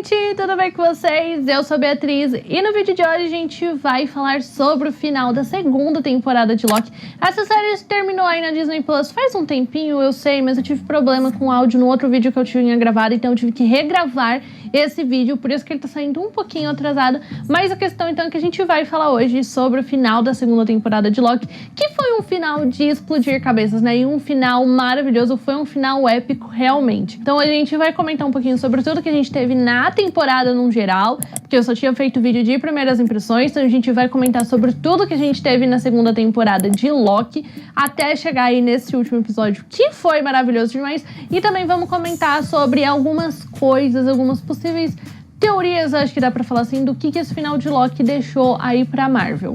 gente, tudo bem com vocês? Eu sou a Beatriz e no vídeo de hoje a gente vai falar sobre o final da segunda temporada de Loki. Essa série terminou aí na Disney Plus faz um tempinho, eu sei, mas eu tive problema com o áudio no outro vídeo que eu tinha gravado, então eu tive que regravar esse vídeo, por isso que ele tá saindo um pouquinho atrasado. Mas a questão então é que a gente vai falar hoje sobre o final da segunda temporada de Loki, que foi um final de explodir cabeças, né? E um final maravilhoso, foi um final épico realmente. Então a gente vai comentar um pouquinho sobre tudo que a gente teve na temporada no geral, porque eu só tinha feito vídeo de primeiras impressões, então a gente vai comentar sobre tudo que a gente teve na segunda temporada de Loki, até chegar aí nesse último episódio, que foi maravilhoso demais. E também vamos comentar sobre algumas coisas, algumas possíveis teorias, acho que dá pra falar assim, do que esse final de Loki deixou aí pra Marvel.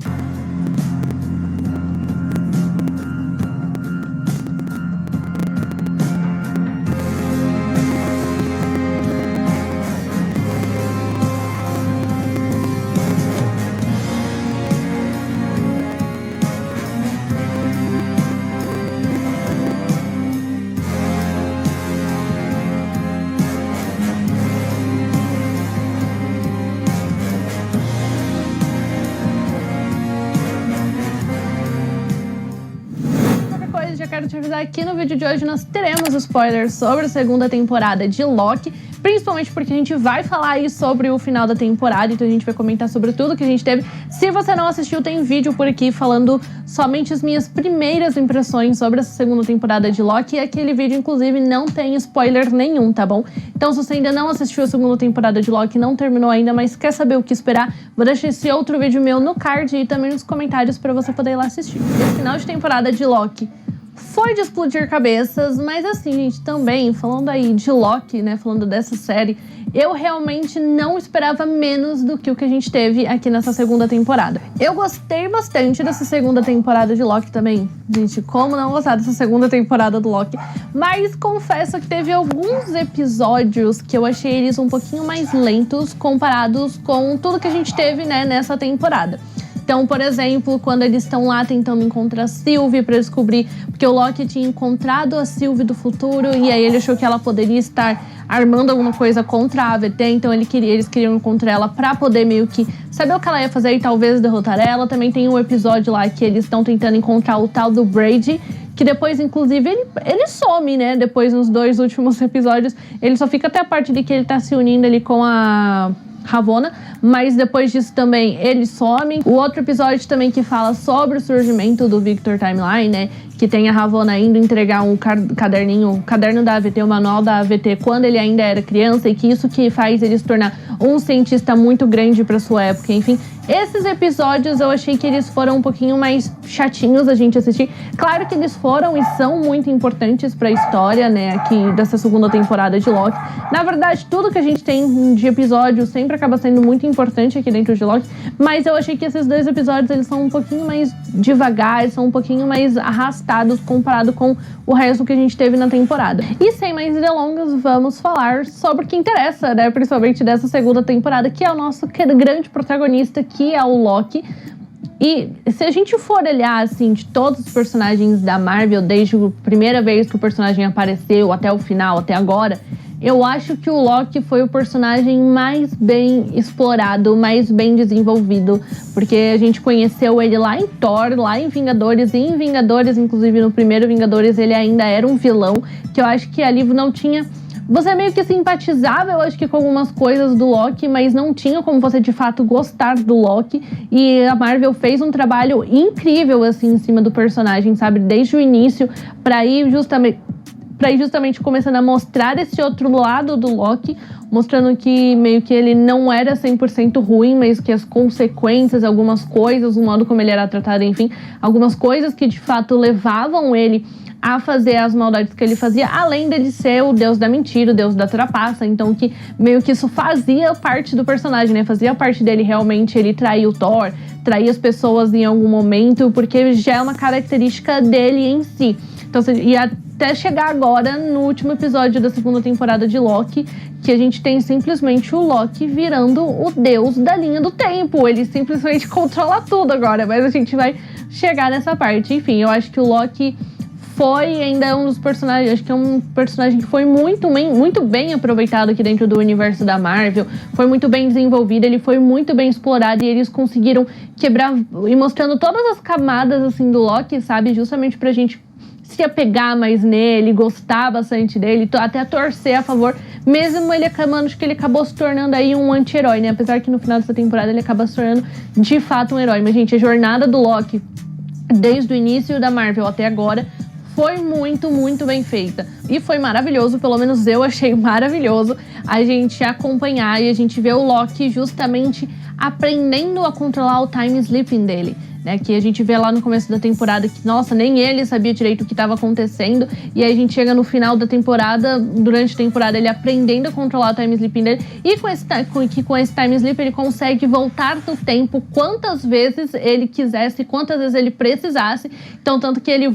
Já quero te avisar que no vídeo de hoje nós teremos spoilers sobre a segunda temporada de Loki, principalmente porque a gente vai falar aí sobre o final da temporada, então a gente vai comentar sobre tudo que a gente teve. Se você não assistiu, tem vídeo por aqui falando somente as minhas primeiras impressões sobre essa segunda temporada de Loki, e aquele vídeo, inclusive, não tem spoiler nenhum, tá bom? Então, se você ainda não assistiu a segunda temporada de Loki, não terminou ainda, mas quer saber o que esperar, vou deixar esse outro vídeo meu no card e também nos comentários pra você poder ir lá assistir. Esse final de temporada de Loki foi de explodir cabeças, mas assim, gente, também, falando aí de Loki, né, falando dessa série, eu realmente não esperava menos do que o que a gente teve aqui nessa segunda temporada. Eu gostei bastante dessa segunda temporada de Loki também, gente, como não gostar dessa segunda temporada do Loki, mas confesso que teve alguns episódios que eu achei eles um pouquinho mais lentos comparados com tudo que a gente teve, né, nessa temporada. Então, por exemplo, quando eles estão lá tentando encontrar a Sylvie para descobrir, porque o Loki tinha encontrado a Sylvie do futuro e aí ele achou que ela poderia estar armando alguma coisa contra a AVT, então eles queriam encontrar ela para poder meio que saber o que ela ia fazer e talvez derrotar ela. Também tem um episódio lá que eles estão tentando encontrar o tal do Brady, que depois, inclusive, ele some, né? Depois, nos dois últimos episódios, ele só fica até a parte de que ele tá se unindo ali com a Ravonna, mas depois disso também ele some. O outro episódio também que fala sobre o surgimento do Victor Timeline, né, que tem a Ravonna indo entregar um caderno da AVT, o manual da AVT, quando ele ainda era criança, e que isso que faz ele se tornar um cientista muito grande para sua época, enfim. Esses episódios eu achei que eles foram um pouquinho mais chatinhos a gente assistir. Claro que eles foram e são muito importantes para a história, né, aqui dessa segunda temporada de Loki. Na verdade, tudo que a gente tem de episódio sempre acaba sendo muito importante aqui dentro de Loki, mas eu achei que esses dois episódios eles são um pouquinho mais devagar, são um pouquinho mais arrastados comparado com o resto que a gente teve na temporada. E sem mais delongas, vamos falar sobre o que interessa, né, principalmente dessa segunda temporada, que é o nosso grande protagonista, que é o Loki. E se a gente for olhar, assim, de todos os personagens da Marvel, desde a primeira vez que o personagem apareceu até o final, até agora, eu acho que o Loki foi o personagem mais bem explorado, mais bem desenvolvido, porque a gente conheceu ele lá em Thor, lá em Vingadores, e em Vingadores, inclusive no primeiro Vingadores, ele ainda era um vilão, que eu acho que ali não tinha... Você meio que simpatizava, eu acho que com algumas coisas do Loki, mas não tinha como você de fato gostar do Loki. E a Marvel fez um trabalho incrível assim em cima do personagem, sabe? Desde o início, para ir justamente começando a mostrar esse outro lado do Loki, mostrando que meio que ele não era 100% ruim, mas que as consequências, algumas coisas, o modo como ele era tratado, enfim, algumas coisas que de fato levavam ele a fazer as maldades que ele fazia, além dele ser o deus da mentira, o deus da trapaça, então que meio que isso fazia parte do personagem, né, fazia parte dele realmente, ele trair o Thor, trair as pessoas em algum momento, porque já é uma característica dele em si. Então, e até chegar agora no último episódio da segunda temporada de Loki, que a gente tem simplesmente o Loki virando o deus da linha do tempo, ele simplesmente controla tudo agora, mas a gente vai chegar nessa parte. Enfim, eu acho que o Loki ainda é um dos personagens, acho que é um personagem que foi muito bem aproveitado aqui dentro do universo da Marvel, foi muito bem desenvolvido, ele foi muito bem explorado e eles conseguiram quebrar e mostrando todas as camadas, assim, do Loki, sabe, justamente pra gente se apegar mais nele, gostar bastante dele, até torcer a favor, mesmo ele acabando, acho que ele acabou se tornando aí um anti-herói, né, apesar que no final dessa temporada ele acaba se tornando de fato um herói, mas gente, a jornada do Loki, desde o início da Marvel até agora, foi muito bem feita. E foi maravilhoso, pelo menos eu achei maravilhoso a gente acompanhar e a gente ver o Loki justamente aprendendo a controlar o time sleeping dele, né? Que a gente vê lá no começo da temporada que, nossa, nem ele sabia direito o que estava acontecendo. E aí a gente chega no final da temporada, durante a temporada, ele aprendendo a controlar o time sleeping dele. E com esse time sleep ele consegue voltar no tempo quantas vezes ele quisesse, quantas vezes ele precisasse. Então, tanto que ele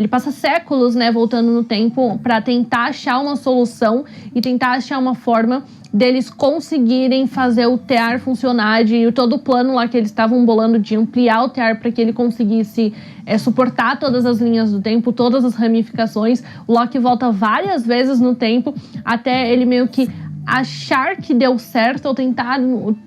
passa séculos, né, voltando no tempo para tentar achar uma solução e tentar achar uma forma deles conseguirem fazer o tear funcionar, de todo o plano lá que eles estavam bolando de ampliar o tear para que ele conseguisse suportar todas as linhas do tempo, todas as ramificações. O Loki volta várias vezes no tempo até ele meio que achar que deu certo ou tentar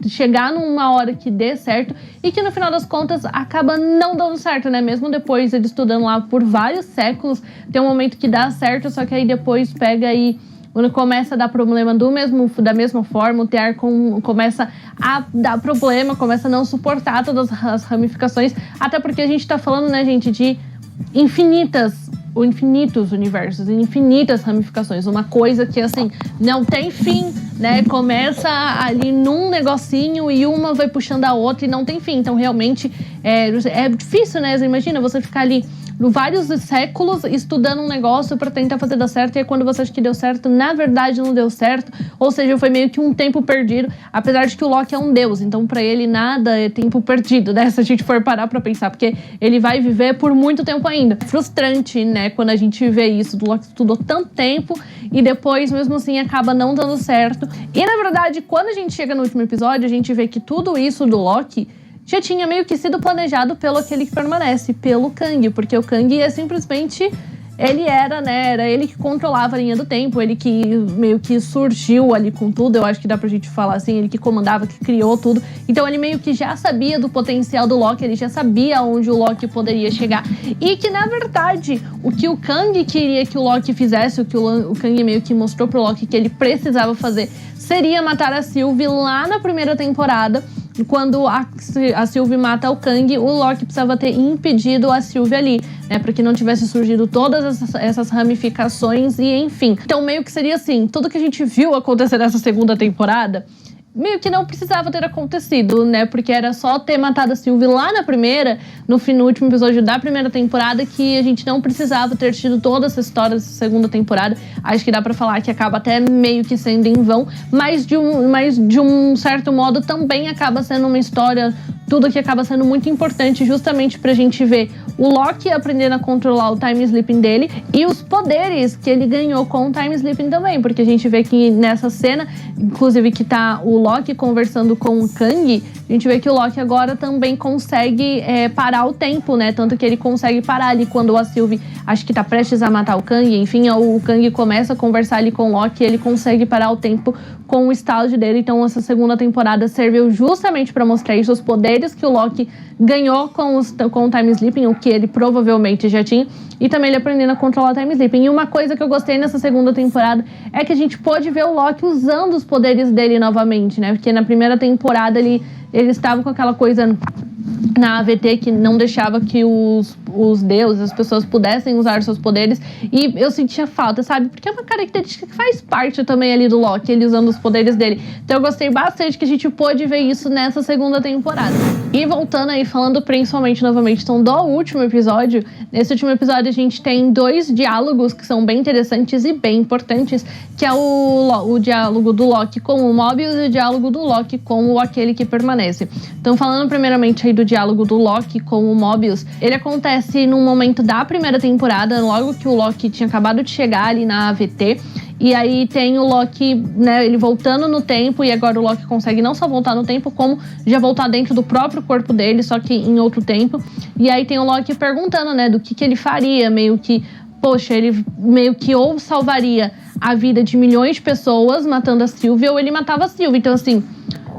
chegar numa hora que dê certo e que no final das contas acaba não dando certo, né? Mesmo depois ele estudando lá por vários séculos, tem um momento que dá certo, só que aí depois pega e quando começa a dar problema da mesma forma, o tear começa a dar problema, começa a não suportar todas as ramificações, até porque a gente tá falando, né, gente, de infinitos universos, infinitas ramificações, uma coisa que, assim, não tem fim, né, começa ali num negocinho e uma vai puxando a outra e não tem fim, então realmente é difícil, né, você imagina você ficar ali vários séculos estudando um negócio pra tentar fazer dar certo, e aí quando você acha que deu certo, na verdade não deu certo, ou seja, foi meio que um tempo perdido, apesar de que o Loki é um deus, então pra ele nada é tempo perdido, né, se a gente for parar pra pensar, porque ele vai viver por muito tempo ainda. Frustrante, né, quando a gente vê isso, do Loki estudou tanto tempo e depois, mesmo assim, acaba não dando certo. E na verdade, quando a gente chega no último episódio, a gente vê que tudo isso do Loki já tinha meio que sido planejado pelo aquele que permanece, pelo Kang, porque o Kang é simplesmente, ele era ele que controlava a linha do tempo, ele que meio que surgiu ali com tudo, eu acho que dá pra gente falar assim, ele que comandava, que criou tudo, então ele meio que já sabia do potencial do Loki, ele já sabia onde o Loki poderia chegar, e que na verdade, o que o Kang queria que o Loki fizesse, o que o Kang meio que mostrou pro Loki que ele precisava fazer, seria matar a Sylvie lá na primeira temporada. Quando a Sylvie mata o Kang, o Loki precisava ter impedido a Sylvie ali, né, para que não tivesse surgido todas essas ramificações e enfim. Então meio que seria assim, tudo que a gente viu acontecer nessa segunda temporada meio que não precisava ter acontecido, né? Porque era só ter matado a Sylvie lá na primeira, no último episódio da primeira temporada, que a gente não precisava ter tido toda essa história dessa segunda temporada. Acho que dá pra falar que acaba até meio que sendo em vão, mas de um certo modo também acaba sendo uma história, tudo que acaba sendo muito importante justamente pra gente ver o Loki aprendendo a controlar o time sleeping dele e os poderes que ele ganhou com o time sleeping também, porque a gente vê que nessa cena, inclusive que tá o Loki conversando com o Kang, a gente vê que o Loki agora também consegue parar o tempo, né? Tanto que ele consegue parar ali quando a Sylvie acho que tá prestes a matar o Kang, enfim, o Kang começa a conversar ali com o Loki e ele consegue parar o tempo com o estágio dele. Então essa segunda temporada serviu justamente para mostrar isso, os poderes que o Loki ganhou com o time sleeping, o que ele provavelmente já tinha, e também ele aprendendo a controlar o time sleeping. E uma coisa que eu gostei nessa segunda temporada é que a gente pôde ver o Loki usando os poderes dele novamente, né? Porque na primeira temporada ele estava com aquela coisa na AVT que não deixava que os deuses, as pessoas pudessem usar seus poderes, e eu sentia falta, sabe? Porque é uma característica que faz parte também ali do Loki, ele usando os poderes dele. Então eu gostei bastante que a gente pôde ver isso nessa segunda temporada. E voltando aí, falando principalmente novamente então do último episódio, nesse último episódio a gente tem 2 diálogos que são bem interessantes e bem importantes, que é o diálogo do Loki com o Mobius e o diálogo do Loki com aquele que permanece. Então falando primeiramente aí do diálogo do Loki com o Mobius, ele acontece num momento da primeira temporada, logo que o Loki tinha acabado de chegar ali na AVT. E aí tem o Loki, né, ele voltando no tempo, e agora o Loki consegue não só voltar no tempo, como já voltar dentro do próprio corpo dele, só que em outro tempo. E aí tem o Loki perguntando, né, do que ele faria, meio que poxa, ele meio que ou salvaria a vida de milhões de pessoas matando a Sylvie, ou ele matava a Sylvie. Então, assim,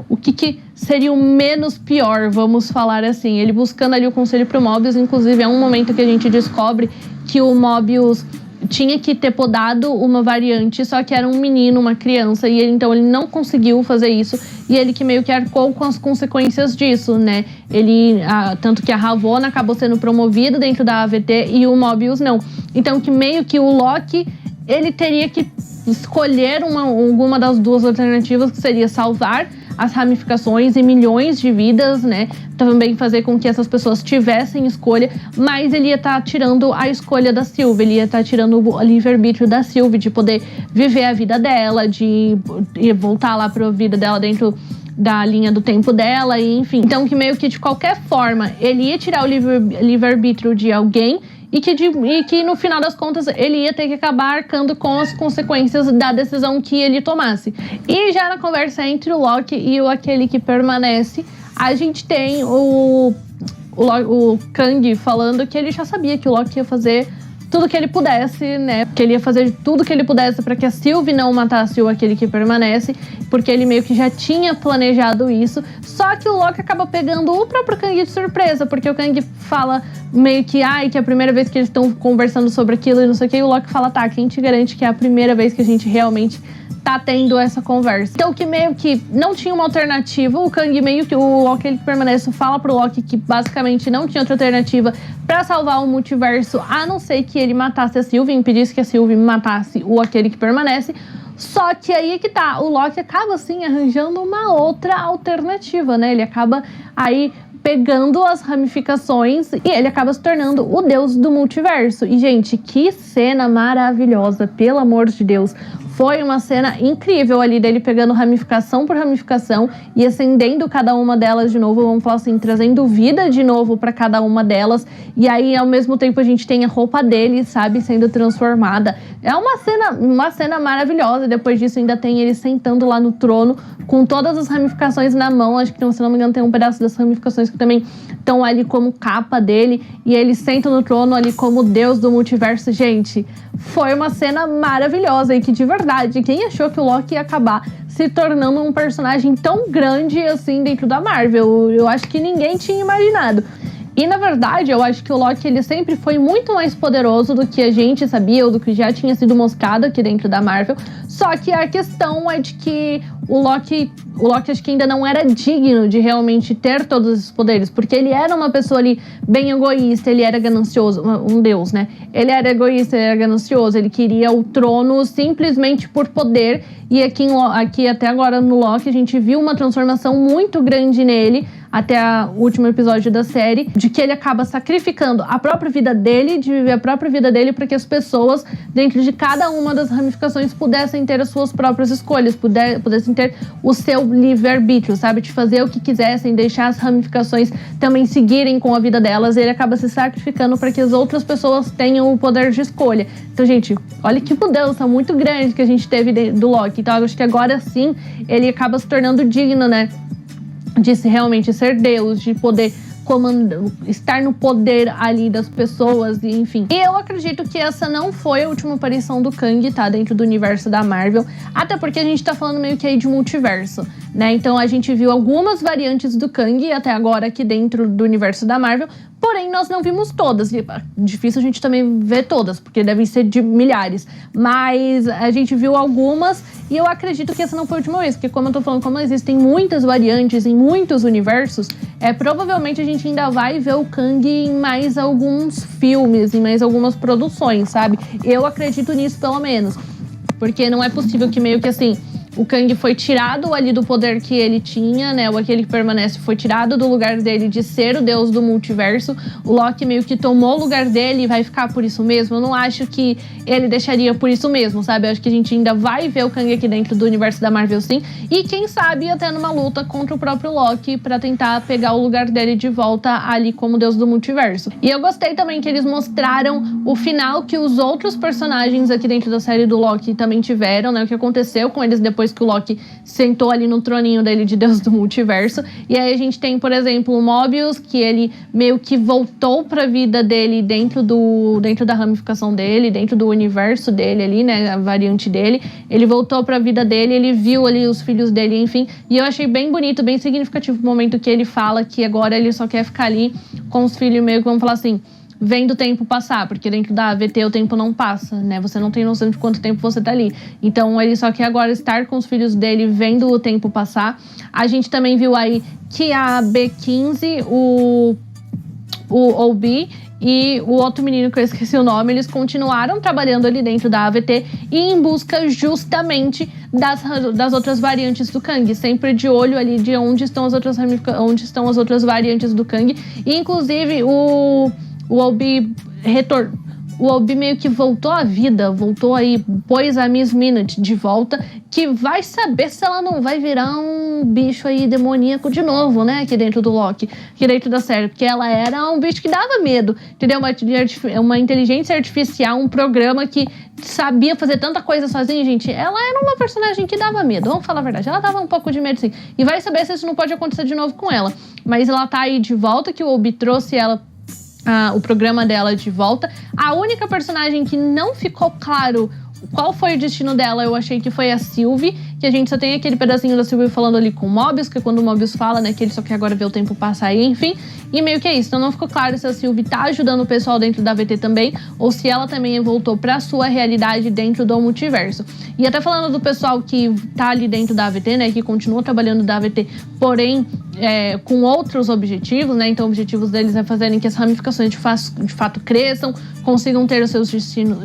o que seria o menos pior, vamos falar assim? Ele buscando ali o conselho pro Mobius, inclusive é um momento que a gente descobre que o Mobius tinha que ter podado uma variante, só que era um menino, uma criança, e então ele não conseguiu fazer isso, e ele que meio que arcou com as consequências disso, né? Tanto que a Ravonna acabou sendo promovida dentro da AVT e o Mobius não. Então que meio que o Loki, ele teria que escolher alguma das duas alternativas, que seria salvar as ramificações e milhões de vidas, né? Também fazer com que essas pessoas tivessem escolha, mas ele ia estar tirando a escolha da Sylvie, ele ia estar tirando o livre-arbítrio da Sylvie de poder viver a vida dela, de voltar lá para a vida dela dentro da linha do tempo dela, e enfim. Então que meio que de qualquer forma ele ia tirar o livre-arbítrio de alguém, e que no final das contas ele ia ter que acabar arcando com as consequências da decisão que ele tomasse. E já na conversa entre o Loki e aquele que permanece, a gente tem o Kang falando que ele já sabia que o Loki ia fazer tudo que ele pudesse, né? Que ele ia fazer tudo que ele pudesse para que a Sylvie não matasse aquele que permanece, porque ele meio que já tinha planejado isso. Só que o Loki acaba pegando o próprio Kang de surpresa, porque o Kang fala meio que, que é a primeira vez que eles estão conversando sobre aquilo e não sei o que, e o Loki fala, tá, quem te garante que é a primeira vez que a gente realmente tá tendo essa conversa. Então que meio que não tinha uma alternativa, o Kang meio que, o Loki ele que permanece fala pro Loki que basicamente não tinha outra alternativa pra salvar o multiverso, a não ser que ele matasse a Sylvie, impedisse que a Sylvie matasse aquele que permanece. Só que aí é que tá, o Loki acaba assim arranjando uma outra alternativa, né? Ele acaba aí pegando as ramificações e ele acaba se tornando o deus do multiverso. E, gente, que cena maravilhosa, pelo amor de Deus. Foi uma cena incrível ali dele pegando ramificação por ramificação e acendendo cada uma delas de novo, vamos falar assim, trazendo vida de novo para cada uma delas. E aí, ao mesmo tempo, a gente tem a roupa dele, sabe, sendo transformada. É uma cena maravilhosa. Depois disso, ainda tem ele sentando lá no trono com todas as ramificações na mão. Acho que, se não me engano, tem um pedaço das ramificações que também estão ali como capa dele. E ele senta no trono ali como deus do multiverso. Gente, foi uma cena maravilhosa e que, de verdade, quem achou que o Loki ia acabar se tornando um personagem tão grande assim dentro da Marvel? Eu acho que ninguém tinha imaginado. E, na verdade, eu acho que o Loki ele sempre foi muito mais poderoso do que a gente sabia ou do que já tinha sido mostrado aqui dentro da Marvel. Só que a questão é de que o Loki acho que ainda não era digno de realmente ter todos esses poderes, porque ele era uma pessoa ali bem egoísta, ele era ganancioso, um deus, né? Ele era egoísta, ele era ganancioso, ele queria o trono simplesmente por poder. E aqui até agora no Loki a gente viu uma transformação muito grande nele, até o último episódio da série, de que ele acaba sacrificando a própria vida dele, de viver a própria vida dele, para que as pessoas, dentro de cada uma das ramificações, pudessem ter as suas próprias escolhas, pudessem ter o seu livre-arbítrio, sabe? De fazer o que quisessem, deixar as ramificações também seguirem com a vida delas. Ele acaba se sacrificando para que as outras pessoas tenham o poder de escolha. Então, gente, olha que mudança muito grande que a gente teve do Loki. Então, eu acho que agora sim, ele acaba se tornando digno, né? De realmente ser Deus, de poder estar no poder ali das pessoas, e enfim. E eu acredito que essa não foi a última aparição do Kang, tá? Dentro do universo da Marvel. Até porque a gente tá falando meio que aí de multiverso, né? Então a gente viu algumas variantes do Kang até agora aqui dentro do universo da Marvel. Porém, nós não vimos todas. Difícil a gente também ver todas, porque devem ser de milhares. Mas a gente viu algumas e eu acredito que essa não foi a última vez. Porque como eu tô falando, como existem muitas variantes em muitos universos, provavelmente a gente ainda vai ver o Kang em mais alguns filmes, em mais algumas produções, sabe? Eu acredito nisso, pelo menos. Porque não é possível que meio que assim... O Kang foi tirado ali do poder que ele tinha, né? Aquele que permanece foi tirado do lugar dele de ser o deus do multiverso. O Loki meio que tomou o lugar dele e vai ficar por isso mesmo. Eu não acho que ele deixaria por isso mesmo, sabe? Eu acho que a gente ainda vai ver o Kang aqui dentro do universo da Marvel, sim. E quem sabe até numa luta contra o próprio Loki pra tentar pegar o lugar dele de volta ali como deus do multiverso. E eu gostei também que eles mostraram o final que os outros personagens aqui dentro da série do Loki também tiveram, né? O que aconteceu com eles depois depois que o Loki sentou ali no troninho dele de Deus do Multiverso. E aí a gente tem, por exemplo, o Mobius, que ele meio que voltou pra vida dele dentro da ramificação dele, dentro do universo dele ali, né, a variante dele. Ele voltou pra vida dele, ele viu ali os filhos dele, enfim. E eu achei bem bonito, bem significativo o momento que ele fala que agora ele só quer ficar ali com os filhos, meio que vamos falar assim, vendo o tempo passar, porque dentro da AVT o tempo não passa, né? Você não tem noção de quanto tempo você tá ali. Então ele só quer agora estar com os filhos dele vendo o tempo passar. A gente também viu aí que a B15, o OB e o outro menino que eu esqueci o nome, eles continuaram trabalhando ali dentro da AVT e em busca justamente das outras variantes do Kang, sempre de olho ali de onde estão as outras variantes do Kang. E inclusive o OB meio que voltou à vida, voltou aí, pôs a Miss Minute de volta, que vai saber se ela não vai virar um bicho aí demoníaco de novo, né, aqui dentro do Loki, aqui dentro da série, porque ela era um bicho que dava medo, entendeu? Uma inteligência artificial, um programa que sabia fazer tanta coisa sozinha, gente. Ela era uma personagem que dava medo, vamos falar a verdade, ela dava um pouco de medo, sim, e vai saber se isso não pode acontecer de novo com ela, mas ela tá aí de volta, que o OB trouxe ela, o programa dela de volta. A única personagem que não ficou claro qual foi o destino dela, eu achei que foi a Sylvie, que a gente só tem aquele pedacinho da Sylvie falando ali com o Mobius, que é quando o Mobius fala, né, que ele só quer agora ver o tempo passar aí, enfim. E meio que é isso, então não ficou claro se a Sylvie tá ajudando o pessoal dentro da AVT também, ou se ela também voltou pra sua realidade dentro do multiverso. E até falando do pessoal que tá ali dentro da AVT, né, que continua trabalhando da AVT, porém com outros objetivos, né, então objetivos deles é fazerem que as ramificações de fato cresçam, consigam ter os seus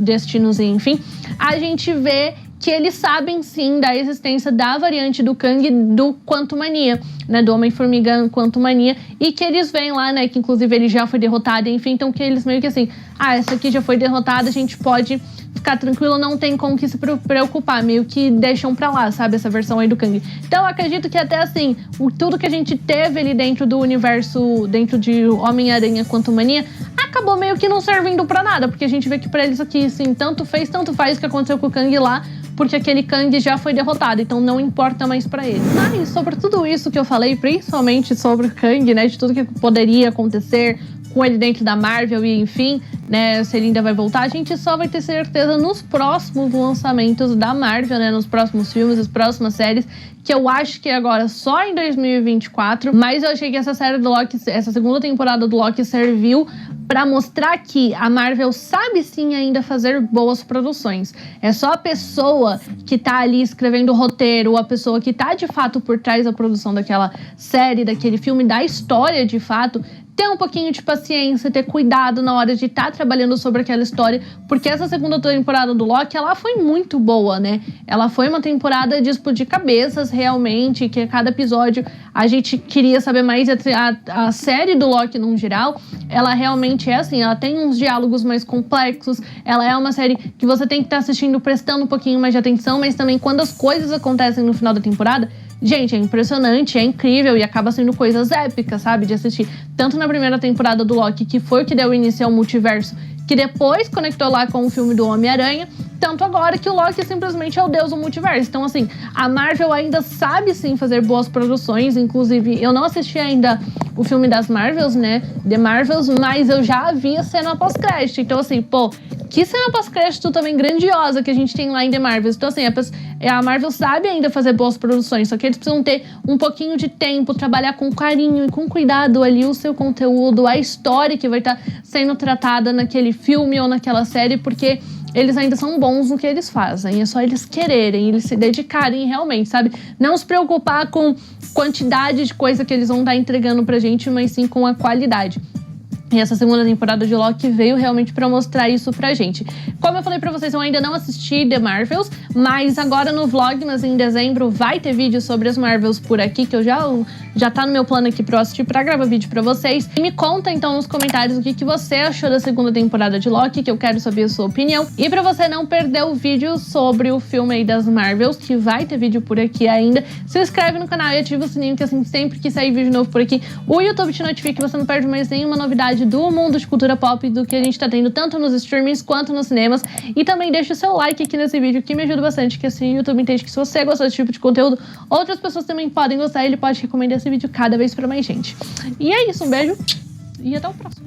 destinos, enfim. A gente vê que eles sabem sim da existência da variante do Kang do Quantumania, né, do Homem-Formiga Quantumania, e que eles veem lá, né, que inclusive ele já foi derrotado, enfim, então que eles meio que assim, essa aqui já foi derrotada, a gente pode ficar tranquilo, não tem com que se preocupar, meio que deixam pra lá, sabe, essa versão aí do Kang. Então eu acredito que até assim, tudo que a gente teve ali dentro do universo, dentro de Homem-Aranha Quantumania, acabou meio que não servindo pra nada, porque a gente vê que pra eles aqui, assim, tanto faz o que aconteceu com o Kang lá, porque aquele Kang já foi derrotado, então não importa mais pra ele. Mas sobre tudo isso que eu falei, principalmente sobre o Kang, né, de tudo que poderia acontecer com ele dentro da Marvel e enfim, né, se ele ainda vai voltar, a gente só vai ter certeza nos próximos lançamentos da Marvel, né, nos próximos filmes, as próximas séries, que eu acho que agora só em 2024, mas eu achei que essa série do Loki, essa segunda temporada do Loki serviu pra mostrar que a Marvel sabe sim ainda fazer boas produções. É só a pessoa que tá ali escrevendo o roteiro, a pessoa que tá de fato por trás da produção daquela série, daquele filme, da história de fato, ter um pouquinho de paciência, ter cuidado na hora de estar trabalhando sobre aquela história, porque essa segunda temporada do Loki, ela foi muito boa, né? Ela foi uma temporada de explodir cabeças, realmente, que a cada episódio a gente queria saber mais. A série do Loki, no geral, ela realmente é assim, ela tem uns diálogos mais complexos, ela é uma série que você tem que estar assistindo prestando um pouquinho mais de atenção, mas também quando as coisas acontecem no final da temporada, gente, é impressionante, é incrível e acaba sendo coisas épicas, sabe, de assistir. Tanto na primeira temporada do Loki, que foi o que deu início ao multiverso, que depois conectou lá com o filme do Homem-Aranha, tanto agora que o Loki simplesmente é o deus do multiverso. Então, assim, a Marvel ainda sabe sim fazer boas produções, inclusive eu não assisti ainda o filme das Marvels, né, The Marvels, mas eu já vi a cena pós-crédito. Então, assim, pô, que cena pós-crédito também grandiosa que a gente tem lá em The Marvels. Então, assim, a Marvel sabe ainda fazer boas produções, só que eles precisam ter um pouquinho de tempo, trabalhar com carinho e com cuidado ali o seu conteúdo, a história que vai estar sendo tratada naquele filme ou naquela série, porque eles ainda são bons no que eles fazem. É só eles quererem, eles se dedicarem realmente, sabe? Não se preocupar com quantidade de coisa que eles vão estar entregando pra gente, mas sim com a qualidade. E essa segunda temporada de Loki veio realmente pra mostrar isso pra gente. Como eu falei pra vocês, eu ainda não assisti The Marvels, mas agora no Vlogmas, em dezembro, vai ter vídeo sobre as Marvels por aqui, que eu já tá no meu plano aqui pra eu assistir, pra gravar vídeo pra vocês. E me conta então nos comentários o que você achou da segunda temporada de Loki, que eu quero saber a sua opinião. E pra você não perder o vídeo sobre o filme aí das Marvels, que vai ter vídeo por aqui ainda, se inscreve no canal e ativa o sininho, que assim, sempre que sair vídeo novo por aqui, o YouTube te notifica e você não perde mais nenhuma novidade qualidade do mundo de cultura pop, do que a gente tá tendo tanto nos streamings quanto nos cinemas. E também deixa o seu like aqui nesse vídeo, que me ajuda bastante, que assim o YouTube entende que se você gostou desse tipo de conteúdo, outras pessoas também podem gostar e ele pode recomendar esse vídeo cada vez pra mais gente. E é isso, um beijo e até o próximo.